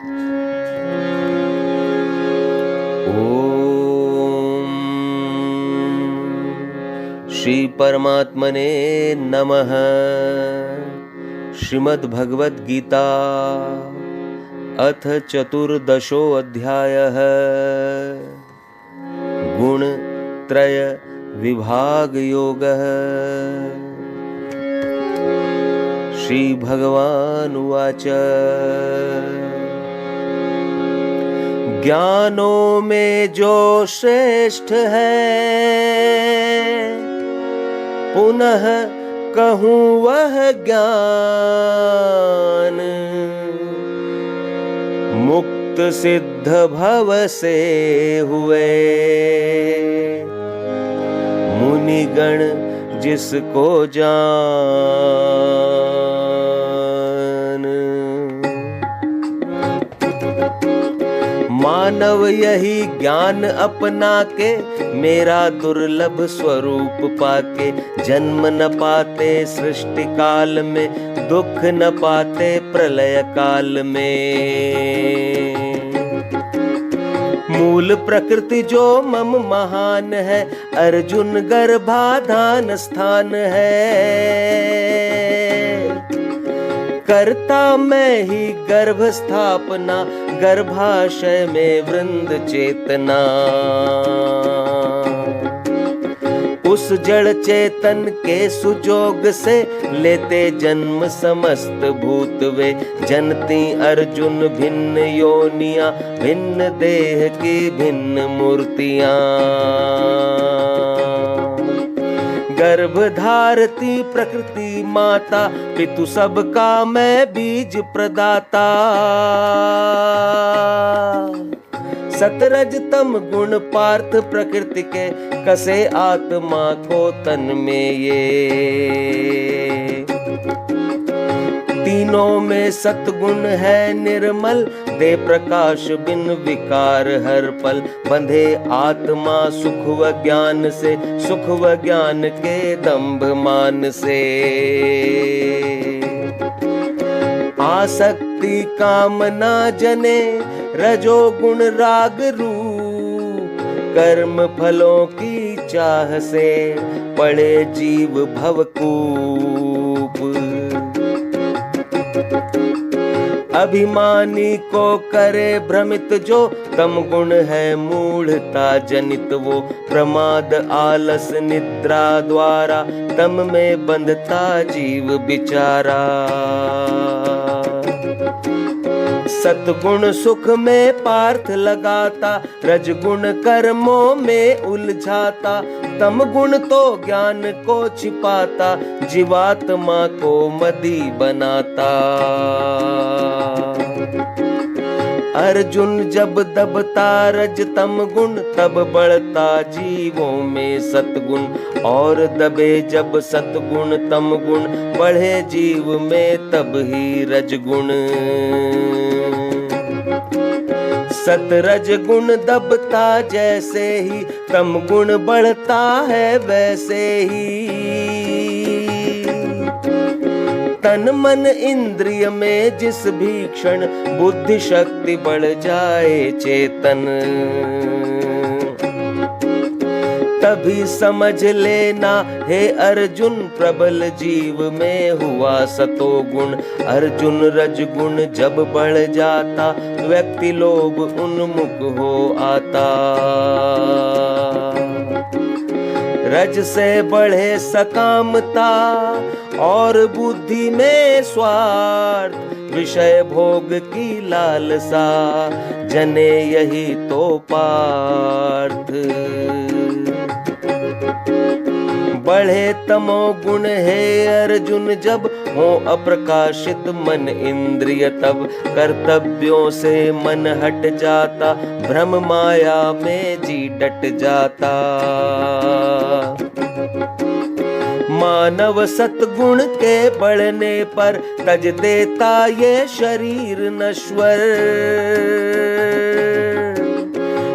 ओम श्री परमात्मने नमः। श्रीमद् भगवद गीता अथ चतुर्दशो अध्यायः। गुणत्रय विभाग योगः। श्री भगवान उवाच। ज्ञानों में जो श्रेष्ठ है, पुनः कहूँ वह ज्ञान, मुक्त सिद्ध भव से हुए। मुनिगण जिसको जान, मानव यही ज्ञान अपना के, मेरा दुर्लभ स्वरूप पाके। जन्म न पाते सृष्टि काल में, दुख न पाते प्रलय काल में। मूल प्रकृति जो मम महान है, अर्जुन गर्भाधान स्थान है। करता मैं ही गर्भ स्थापना, गर्भाशय में वृंद चेतना। उस जड़ चेतन के सुजोग से, लेते जन्म समस्त भूत वे। जनती अर्जुन भिन्न योनियां, भिन्न देह की भिन्न मूर्तियां। गर्भ धारती प्रकृति माता, पितु सबका मैं बीज प्रदाता। सतरज तम गुण पार्थ प्रकृति के, कसे आत्मा को तन में ये। तीनों में सतगुण है निर्मल, दे प्रकाश बिन विकार हर पल। बंधे आत्मा सुख व ज्ञान से, सुख व ज्ञान के दंभ मान से। आसक्ति कामना जने, रजोगुण राग रूप। कर्म फलों की चाह से, पड़े जीव भवकूप। अभिमानी को करे भ्रमित जो, तम गुण है मूढ़ता जनित वो। प्रमाद आलस निद्रा द्वारा, तम में बंधता जीव बिचारा। सतगुण सुख में पार्थ लगाता, रजगुण कर्मों में उलझाता। तम गुण तो ज्ञान को छिपाता, जीवात्मा को मदी बनाता। अर्जुन जब दबता रज तम गुण, तब बढ़ता जीवों में सतगुण। और दबे जब सतगुण तम गुण, बढ़े जीव में तब ही रजगुण। सतरज गुण दबता जैसे ही, तम गुण बढ़ता है वैसे ही। तन मन इंद्रिय में जिस भी क्षण, बुद्धि शक्ति बढ़ जाए चेतन। तभी समझ लेना हे अर्जुन, प्रबल जीव में हुआ सतोगुण। अर्जुन रजगुण जब बढ़ जाता, व्यक्ति लोभ उन्मुख हो आता। रज से बढ़े सकामता, और बुद्धि में स्वार्थ। विषय भोग की लालसा, जने यही तो पार्थ। बढ़े तमो गुण है अर्जुन जब, हो अप्रकाशित मन इंद्रिय तब। कर्तव्यों से मन हट जाता, भ्रम माया में जी डट जाता। मानव सतगुण के बढ़ने पर, तज देता ये शरीर नश्वर।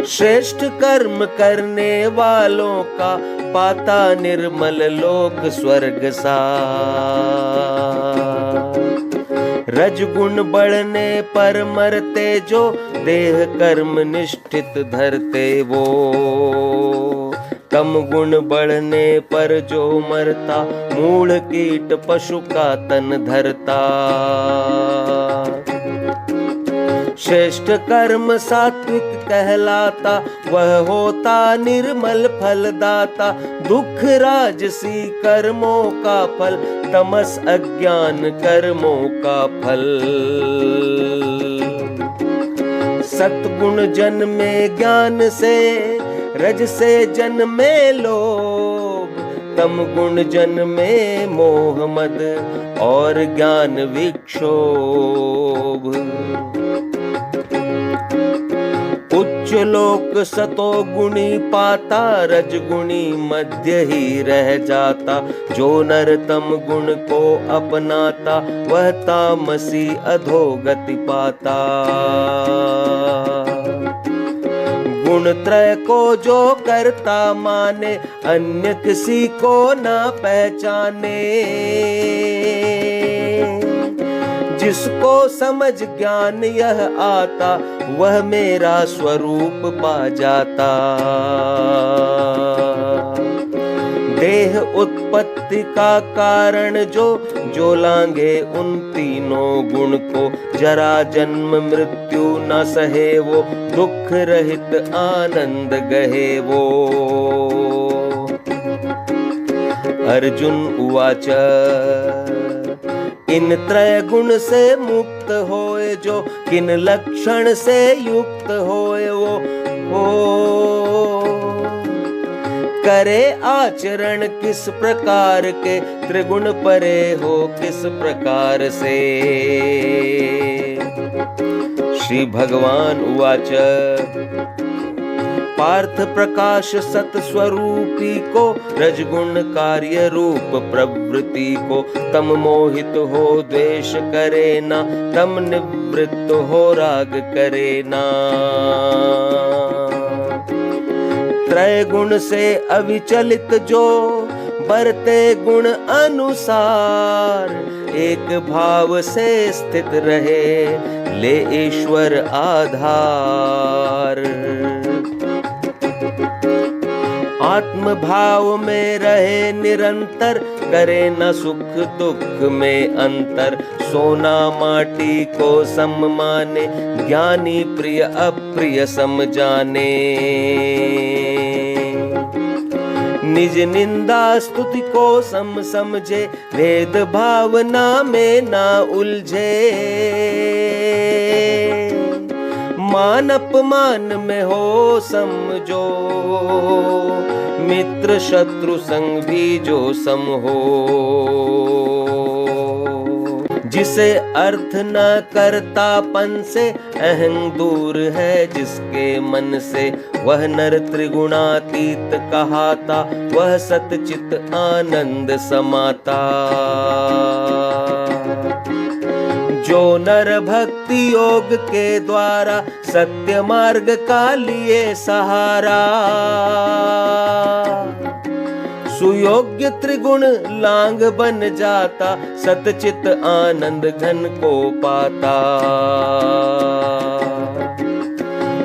श्रेष्ठ कर्म करने वालों का, पाता निर्मल लोक स्वर्ग सा। रजगुण बढ़ने पर मरते जो, देह कर्म निष्ठित धरते वो। तम गुण बढ़ने पर जो मरता, मूढ़ कीट पशु का तन धरता। श्रेष्ठ कर्म सात्विक कहलाता, वह होता निर्मल फलदाता। दुख राजसी कर्मों का फल, तमस अज्ञान कर्मों का फल। सतगुण जन्मे ज्ञान से, रज से जन्मे लोभ। तम गुण जन्मे मोह मद, और ज्ञान विक्षोभ। उच्च लोक सतो गुणी पाता, रजगुणी मध्य ही रह जाता। जो नर तम गुण को अपनाता, वह तामसी अधोगति पाता। गुण त्रय को जो करता माने, अन्य किसी को ना पहचाने। जिसको समझ ज्ञान यह आता, वह मेरा स्वरूप पा जाता। देह उत्पत्ति का कारण जो लांगे उन तीनों गुण को। जरा जन्म मृत्यु न सहे वो, दुख रहित आनंद गहे वो। अर्जुन उवाच इन त्रय गुण से मुक्त होए जो, किन लक्षण से युक्त होए वो करे आचरण किस प्रकार के, त्रिगुण परे हो किस प्रकार से। श्री भगवान उवाच पार्थ प्रकाश सत स्वरूपी को, रजगुण कार्य रूप प्रवृत्ति को। तम मोहित हो द्वेष करे ना, तम निवृत्त हो राग करे ना। त्रय गुण से अविचलित जो, बरते गुण अनुसार। एक भाव से स्थित रहे, ले ईश्वर आधार। आत्म भाव में रहे निरंतर, करे न सुख दुख में अंतर। सोना माटी को सम माने, ज्ञानी प्रिय अप्रिय सम जाने। निज निंदा स्तुति को सम समझे, भेद भावना में ना उलझे। मान अपमान में हो समझो, मित्र शत्रु संग भी जो सम हो। जिसे अर्थ न करतापन से, अहं दूर है जिसके मन से। वह नर त्रिगुणातीत कहाता, वह सतचित आनंद समाता। जो नर भक्ति योग के द्वारा, सत्य मार्ग का लिए सहारा। सुयोग्य त्रिगुण लांग बन जाता, सतचित आनंद घन को पाता।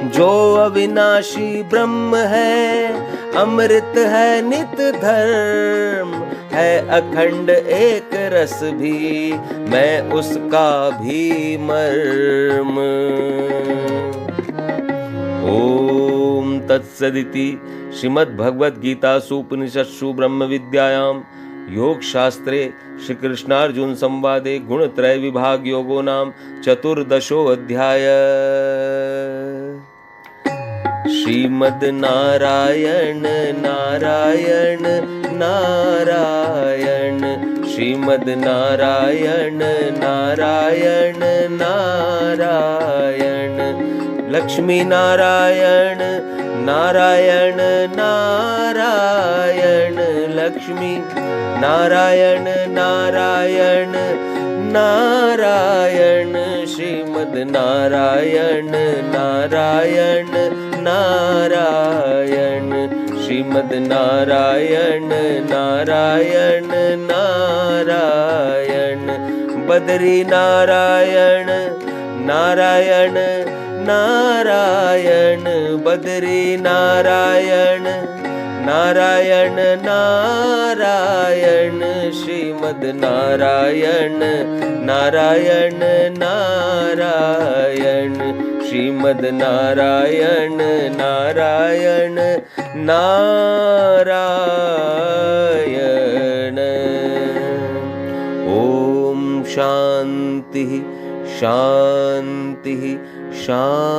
जो अविनाशी ब्रह्म है, अमृत है नित धर्म। है अखंड एक रस भी, मैं उसका भी मर्म। ओम तत्सदिति श्रीमद् भगवद गीता उपनिषत्सु ब्रह्म विद्यायां योग शास्त्रे श्री कृष्णार्जुन संवादे गुणत्रय विभाग योगो नाम चतुर्दशो अध्याय। श्रीमद् नारायण नारायण नारायण, श्रीमद् नारायण नारायण नारायण। लक्ष्मी नारायण नारायण नारायण, लक्ष्मी नारायण नारायण नारायण। श्रीमद् नारायण नारायण नारायण, श्रीमद् नारायण नारायण नारायण। बद्री नारायण नारायण नारायण बद्री नारायण नारायण नारायण श्रीमद् नारायण नारायण नारायण श्रीमद् नारायण नारायण नारायण। ओम शांति शांति शांति।